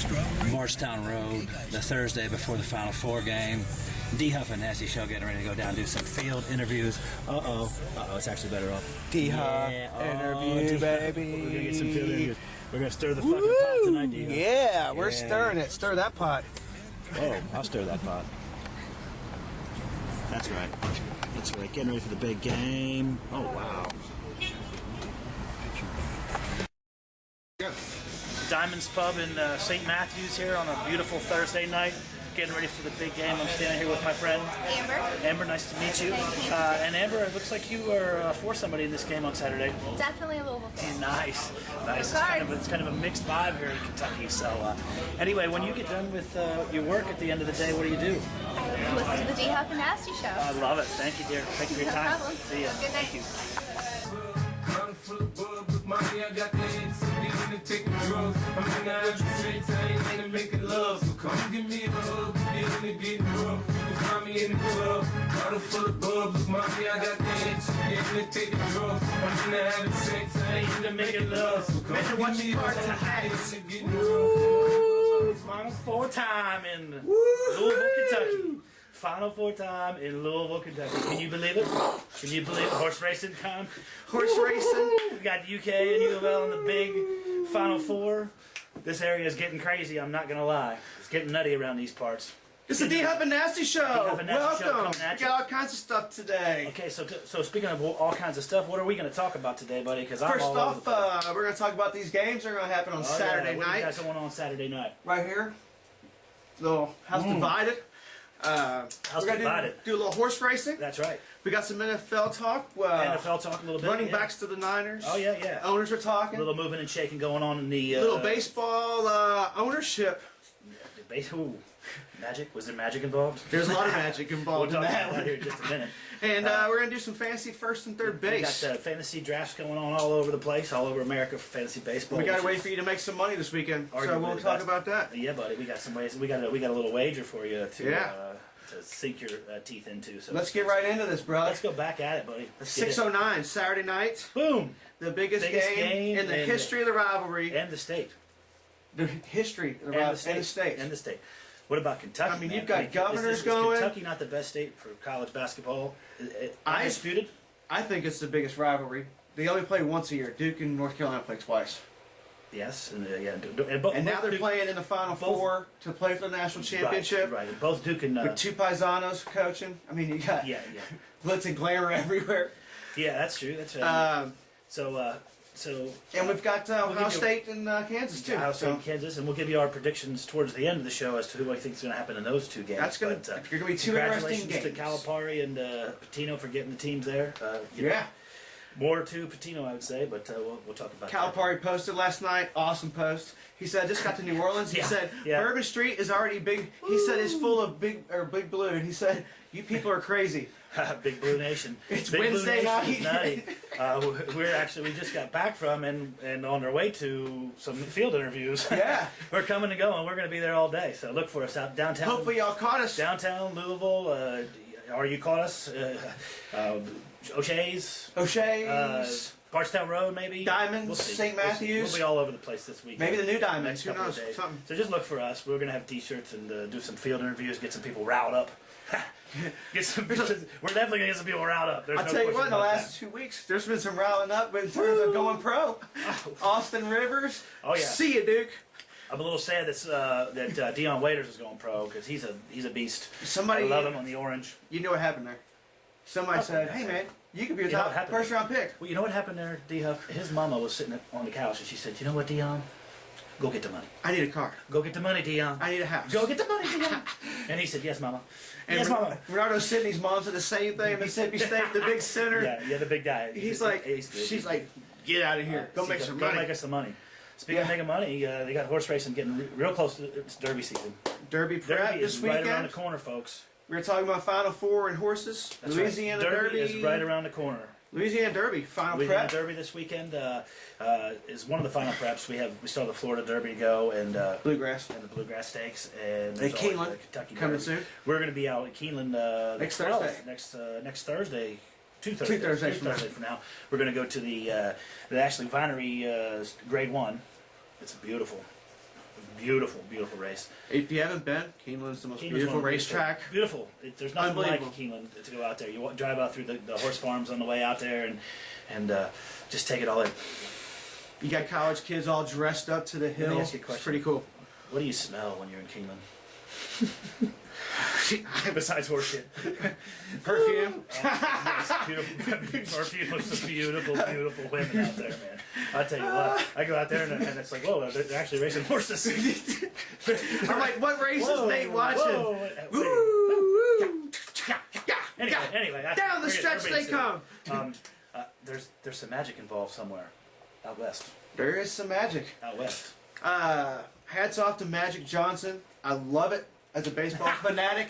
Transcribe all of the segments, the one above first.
Marchtown Road, the Thursday before the Final Four game. D-Huff and Nasty Show getting ready to go down and do some field interviews. It's actually better off. D-Huff interview, baby. We're gonna get some field interviews. We're gonna stir the fucking pot tonight, D-Huff. Yeah, we're stirring it. Stir that pot. Oh, I'll stir that pot. That's right. That's right. Getting ready for the big game. Oh, wow. Diamond's Pub in St. Matthews here on a beautiful Thursday night. Getting ready for the big game. I'm standing here with my friend Amber. Amber, nice to meet you. And Amber, it looks like you are for somebody in this game on Saturday. Definitely a Louisville fan. Nice. It's kind of a mixed vibe here in Kentucky. So anyway, when you get done with your work at the end of the day, what do you do? I listen to the D-Huff and Nasty Show. I love it. Thank you, dear. Thank you for your time. No problem. See ya. Good night. Thank you. Mommy, I got the hits, I'm getting to take the drugs. I'm in the streets, I ain't into making love. So come give me a hug, getting to get rough. You can find me in the club, bottle full of bubbles. Mommy, I got the hits, I'm getting to take the drugs. I'm into having sex, I ain't into making love. So come give me a hug, Final Four time in Louisville, Kentucky. Final Four time in Louisville, Kentucky. Can you believe it? Can you believe it? Horse racing time? Horse racing. We got the UK and U of L in the big Final Four. This area is getting crazy, I'm not going to lie. It's getting nutty around these parts. It's the D-Huff and Nasty Show. Welcome. We got all kinds of stuff today. Okay, so speaking of all kinds of stuff, what are we going to talk about today, buddy? Because First off, we're going to talk about these games. They're going to happen on Saturday night. What do you got going on Saturday night? Right here. Little house divided. We're going to do a little horse racing. That's right. We got some NFL talk. NFL talk a little bit. Running backs to the Niners. Oh, yeah. Owners are talking. A little moving and shaking going on in the... little baseball ownership. Ooh. Magic? Was there magic involved? There's a lot of magic involved We'll in talk that about that here in just a minute. And we're going to do some fantasy first and third base. We got fantasy drafts going on all over the place, all over America for fantasy baseball. We got to wait for you to make some money this weekend, so we'll talk about that. Yeah, buddy, we got some ways. We got a little wager for you to sink your teeth into. So let's get right into this, brother. Let's go back at it, buddy. 6:09 Saturday night. Boom! The biggest game in the history of the rivalry and the state. The history of the rivalry and the state. And the state. What about Kentucky? I mean, man? you've got governors going. Is Kentucky not the best state for college basketball? Undisputed? I think it's the biggest rivalry. They only play once a year. Duke and North Carolina play twice. Yes, and now they're playing in the Final Four to play for the national championship. Right. And both Duke and with two paisanos coaching. I mean, you got glitz and glamour everywhere. Yeah, that's true. That's right. And we've got Ohio State and Kansas too. Ohio State and Kansas, and we'll give you our predictions towards the end of the show as to who I think is going to happen in those two games. That's going to be two interesting games. Congratulations to Calipari and Patino for getting the teams there. More to Patino, I would say, but we'll talk about that. Calipari posted last night. Awesome post. He said, I just got to New Orleans. He said, Bourbon Street is already big. He said, it's full of Big Blue. And he said, you people are crazy. Big Blue Nation. It's Big Wednesday night. We just got back from and on our way to some field interviews. Yeah. We're coming and going. We're going to be there all day. So look for us out downtown. Hopefully y'all caught us. Downtown Louisville. Or you caught us. O'Shea's. Barstown Road, maybe. Diamonds, St. Matthews. We'll be all over the place this week. Maybe the new Diamonds. Who knows? Something. So just look for us. We're going to have T-shirts and do some field interviews, get some people riled up. We're definitely going to get some people riled up. I'll tell you what, in the last 2 weeks, there's been some riling up in terms of going pro. Austin Rivers. Oh, yeah. See you, Duke. I'm a little sad that Dion Waiters is going pro because he's a beast. Somebody, I love him on the orange. You know what happened there? Somebody said, hey, man, you could be a top first-round pick. Well, you know what happened there, D-Huff? His mama was sitting on the couch, and she said, you know what, Dion? Go get the money. I need a car. Go get the money, Dion. I need a house. Go get the money, Dion. And he said, yes, mama. And yes, mama. Renardo Sidney's mom said the same thing. Mississippi State, the big center. Yeah, the big guy. He's like, she's like, get out of here. Go make some money. Go make us some money. Speaking of making money, they got horse racing getting real close to its Derby season. Derby prep this weekend. Right around the corner, folks. We're talking about Final Four and horses. That's Louisiana right. Derby is right around the corner. Louisiana Derby, final Louisiana prep. Derby this weekend is one of the final preps. We still have the Florida Derby to go and Bluegrass and the Bluegrass Stakes and Keeneland the Kentucky coming Derby. soon. We're going to be out at Keeneland next Thursday. Next Thursday. Two Thursdays from now. We're going to go to the Ashley Vinery Grade 1. It's beautiful. Beautiful, beautiful race. If you haven't been, Keeneland's the most Keeneland's beautiful one of the racetrack. Beautiful. There's nothing like Unbelievable. Keeneland to go out there. You drive out through the horse farms on the way out there and just take it all in. You got college kids all dressed up to the Let me hill. ask you a It's question. pretty cool. What do you smell when you're in Keeneland? Besides horse shit. Perfume. Beautiful, perfume of some beautiful, beautiful women out there, man. I'll tell you what. I go out there and it's like, whoa, they're actually racing horses. I'm like, what race is Whoa, Nate watching? whoa, Woo, woo. Anyway, Down the stretch they come. There's some magic involved somewhere out west. There is some magic. Out west. Hats off to Magic Johnson. I love it as a baseball fanatic.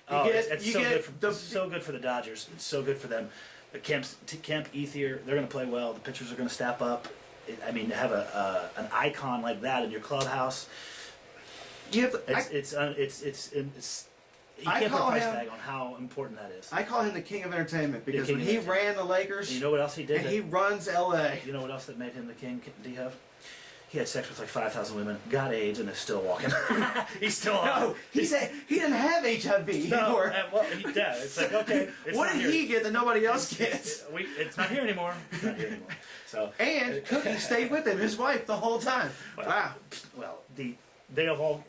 It's so good for the Dodgers. It's so good for them. The Camp Ethier, they're going to play well. The pitchers are going to step up. To have an icon like that in your clubhouse, You have to, you can't put a price tag on how important that is. I call him the king of entertainment because king when of he entertainment. ran the Lakers, And you know what else he did? and he runs LA. You know what else that made him the king, D-Huff? He had sex with like 5,000 women, got AIDS, and is still walking. He's still on. No, he said he didn't have HIV anymore. It's like, okay. It's What not did here. he get that nobody else gets? It's not here anymore. It's not here anymore. So, And Cookie stayed with him, his wife, the whole time. Wow. well, they have all.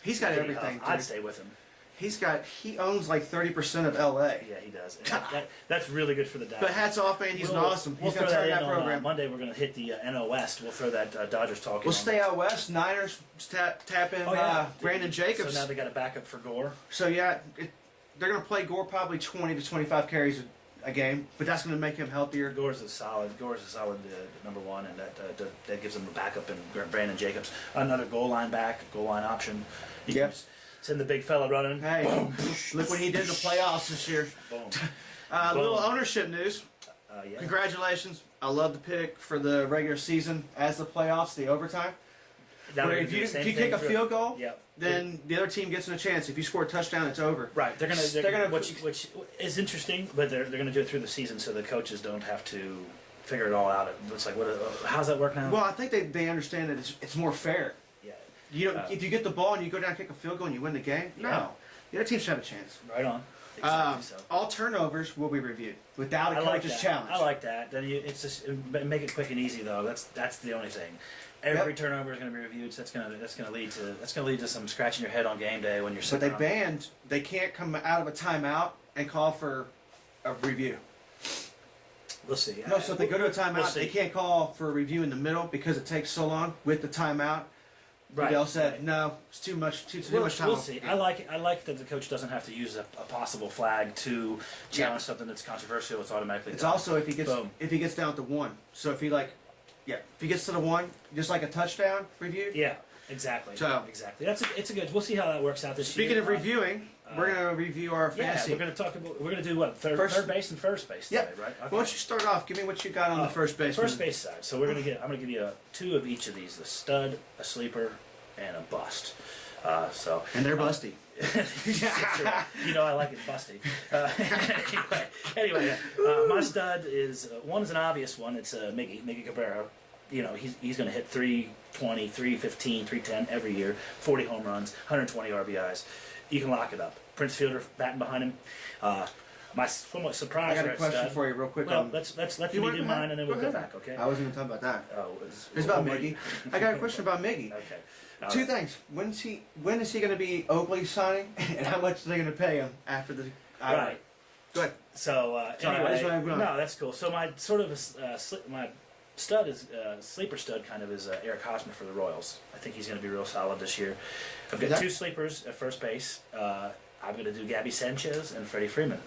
He's got everything. I'd dude. stay with him. He owns like 30% of LA. Yeah, he does. And that's really good for the Dodgers. But hats off, man. He's awesome. We'll He's going to throw turn that that in on program. Monday. We're going to hit the NL West. We'll throw that Dodgers talk. We'll stay out west. Niners tap in Brandon Jacobs. So now they got a backup for Gore. So yeah, they're going to play Gore probably 20 to 25 carries a game, but that's going to make him healthier. Gore's a solid number one, and that gives him a backup in Brandon Jacobs, another goal line option. Yep. Send the big fella running. Hey, Boom. look what he did in the playoffs this year. Boom. Little ownership news. Yeah. Congratulations. I love the pick for the regular season as the playoffs, the overtime. Now Where they're if gonna do you the same kick thing a for- field goal, Yep. then the other team gets in a chance. If you score a touchdown, it's over. Right, they're They're gonna gonna- which is interesting, but they're gonna do it through the season, so the coaches don't have to figure it all out. It's like, how's that work now? Well, I think they understand that it's more fair. Yeah, You don't, if you get the ball and you go down and kick a field goal and you win the game, Yeah. no. The other team should have a chance. right on. Exactly so. All turnovers will be reviewed without a I like coach's that. challenge. I like that. Then it's just make it quick and easy though. That's the only thing. Every turnover is going to be reviewed. So that's going to lead to some scratching your head on game day when you're But sitting. they can't come out of a timeout and call for a review. We'll see. No, so if they go to a timeout, We'll see. they can't call for a review in the middle because it takes so long with the timeout. Right. They'll said right. no, it's too much time. We'll see. I like that the coach doesn't have to use a possible flag to challenge something that's controversial. It's automatically. It's done. also if he Boom. gets down to one. So if he if he gets to the one, just like a touchdown review. Yeah, exactly. So- exactly. It's a good. We'll see how that works out this year. Speaking of reviewing, we're gonna review our yeah, fantasy. we're gonna do what third base and first base Yep. today, right? Okay. Why don't you start off? Give me what you got on the first base. First base side. So I'm gonna give you two of each of these: a stud, a sleeper, and a bust. And they're busty. You know I like it busty. Anyway, my stud is one is an obvious one. It's Miggy Cabrera. You know he's going to hit 320, 315, 310 every year. 40 home runs, 120 RBIs. You can lock it up. Prince Fielder batting behind him. My somewhat surprise. I got a question for you, real quick. Well, let's let me do mine and then we'll go back. Okay. I wasn't even talking about that. Oh, It's about Miggy. I got a question about Miggy. Okay. Two things. When is he going to be Oakley signing, and how much are they going to pay him after the? Right. Go ahead. So Sorry, I just anyway, wanna go on. no, that's cool. So my sort of my stud is sleeper stud kind of is Eric Hosmer for the Royals. I think he's going to be real solid this year. I've got two sleepers at first base. I'm going to do Gabby Sanchez and Freddie Freeman.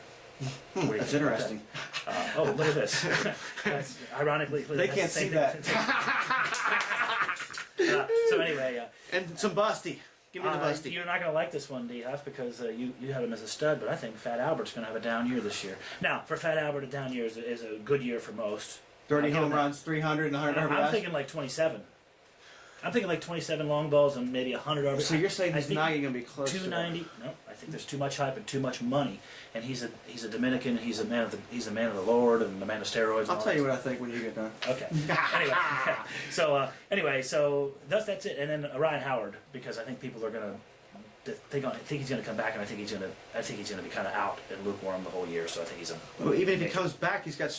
What do you That's think about interesting. that? Oh, look at this. That's, ironically, They that's can't the same see thing. So anyway, And some busty. Give me the busty. you're not going to like this one, D-Huff, because you have him as a stud, but I think Fat Albert's going to have a down year this year. Now, for Fat Albert, a down year is a good year for most. 30 I'll give home him that. runs, 300, and 100 I'm RBIs. thinking like 27. I'm thinking like 27 long balls and maybe 100 RBI. So you're saying I he's think not even going to be close 290. No, I think there's too much hype and too much money. And he's a Dominican. And he's a man of the Lord and a man of steroids. I'll tell you what I think when you get done. Okay. Anyway, so that's it. And then Ryan Howard, because I think people are gonna think he's gonna come back, and I think he's gonna be kind of out and lukewarm the whole year. So I think he's a. Well, even if he comes back, he's got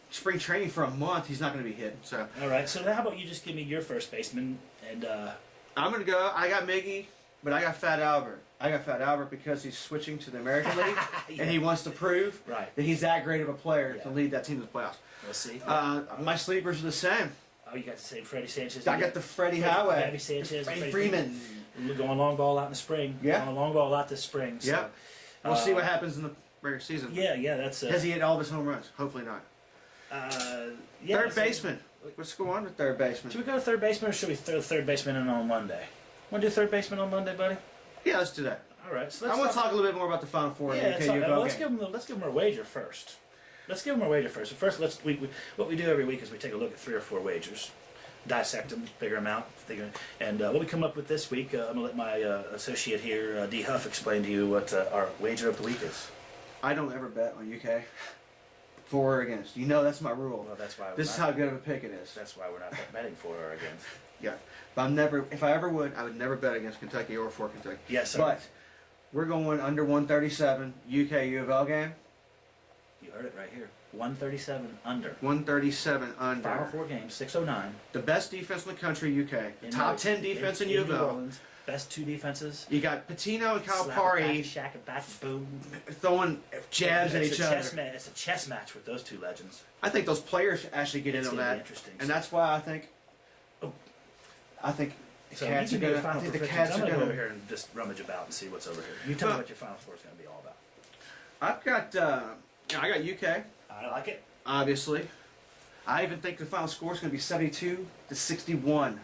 spring training for a month. He's not going to be hit. So. All right. So how about you just give me your first baseman and. I'm going to go. I got Miggy, but I got Fat Albert. I got Fat Albert because he's switching to the American League, Yeah. and he wants to prove Right. that he's that great of a player to lead that team to the playoffs. We'll see. My sleepers are the same. Oh, you got the same Freddie Sanchez. I got the Freddie Highway. Freddie Sanchez. Freddie Freeman. We're going long ball out in the spring. Yeah. Going long ball out this spring. So, Yeah. We'll see what happens in the regular season. Yeah, that's. Has he hit all of his home runs? Hopefully not. Yeah, Third baseman. What's going on with third baseman? Should we go to third baseman, or should we throw third baseman in on Monday? Want to do third baseman on Monday, buddy? Yeah, let's do that. All right. So I want to talk a little bit more about the Final Four. Yeah, in the UK let's game. give them our wager first. Let's give them our wager first. First, what we do every week is we take a look at 3 or 4 wagers, dissect them, figure them out, and what we come up with this week. I'm gonna let my associate here, D. Huff, explain to you what our wager of the week is. I don't ever bet on UK. For or against. You know that's my rule. Well, that's why. This is how good of a pick it is. That's why we're not betting for or against. Yeah. But I'm never, if I ever would, I would never bet against Kentucky or for Kentucky. Yes, sir. But we're going under 137 UK U of L game. You heard it right here. 137 under. 137 under. Final 4 games, 609. The best defense in the country, UK. Top 10 defense in U of New L. Orleans. Best 2 defenses. You got Patino and Slap Calipari it back, shack it back, boom. throwing jabs at It's each a other. It's a chess match with those 2 legends. I think those players actually get It's in on gonna be that. interesting. And that's why I think the So Cats you are give me going your to. I final think the predictions. Cats I'm are going to go going over here and just rummage about and see what's over here. You tell me what your final score is going to be all about. I've got. I got UK. I like it. Obviously. I even think the final score is going to be 72-61,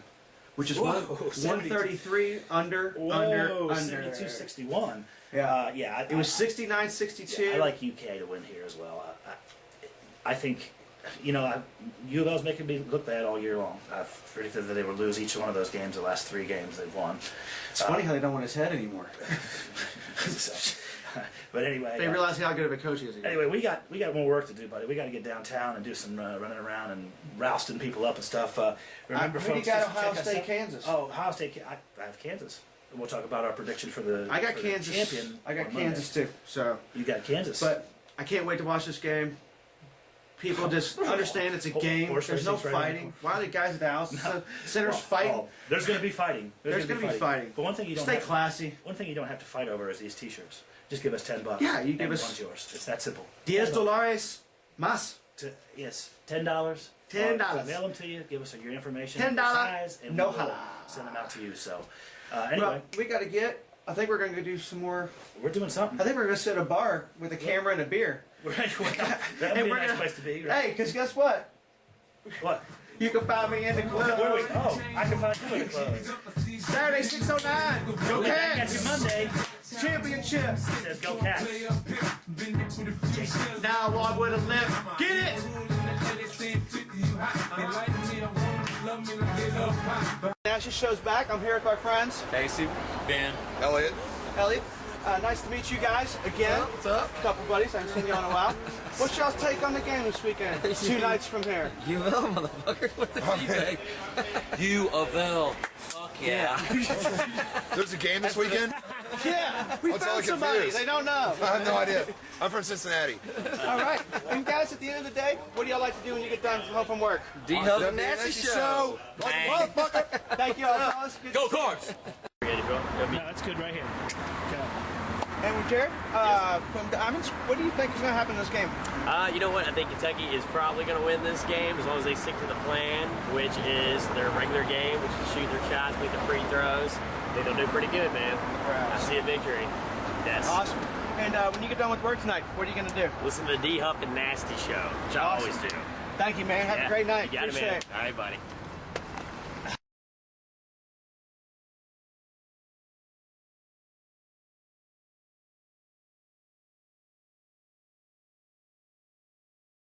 which is Whoa, 133 under. 72-61. Yeah. It was 69-62. I like UK to win here as well. I think, U of L's making me look bad all year long. I've predicted that they would lose each one of those games, the last 3 games they've won. It's funny how they don't want his head anymore. But anyway, They realize how good of a coach he is. anyway, we got more work to do, buddy. We got to get downtown and do some running around and rousting people up and stuff. Remember, who do you folks, got? just Ohio check us State, out. Kansas. Oh, Ohio State. I have Kansas. We'll talk about our prediction for the. I got for the Kansas. champion. I got on Kansas Monday. too. So, You got Kansas. but I can't wait to watch this game. People just understand it's a game. Horse There's no racing's right fighting. Why are the guys at the house? No. Center's Well, fighting. oh, there's going to be fighting. There's going to be fighting. But one thing you don't Stay have classy. one thing you don't have to fight over is these T-shirts. Just give us $10. Yeah, you give and us- one's yours. It's that simple. $10 más. Yes, $10. $10. Or mail them to you. Give us your information. $10. your size, and No we'll hala. send them out to you. So, anyway, Well, we got to get. I think we're going to go do some more. we're doing something. I think we're going to sit at a bar with a camera and a beer. Right. Well, that would And be a we're nice gonna- place to be. Right? Hey, because guess what? What? You can find me in the Where are we? club. Oh, I can find you in the club. Saturday 609. Go Catch you Cats. Monday. Championship. Says go Cats. Now walk with a limp. Get it. National show's back. I'm here with our friends. Casey, Ben, Elliot. Elliot. Nice to meet you guys again. What's up? A couple buddies. I haven't seen you in a while. What's y'all's take on the game this weekend? 2 nights from here. U of L, motherfucker. What the you say? U of L. Fuck yeah. There's a game this weekend? Yeah, we What's found all somebody. confused? They don't know. I have no idea. I'm from Cincinnati. All right. And guys, at the end of the day, what do y'all like to do when you get done home from work? D-Hub The and Nasty Nasty Show. Like a Bang. motherfucker. Thank you all, fellas. Good Go to see you. Cards. No, that's good right here. And with Jared, from Diamonds, what do you think is going to happen in this game? You know what? I think Kentucky is probably going to win this game as long as they stick to the plan, which is their regular game, which is shoot their shots, make the free throws. I think they'll do pretty good, man. I see a victory. Yes. Awesome. And when you get done with work tonight, what are you going to do? Listen to the D-Huff and Nasty Show, which I always do. Thank you, man. Have a great night. You got it, Appreciate man. it. All right, buddy.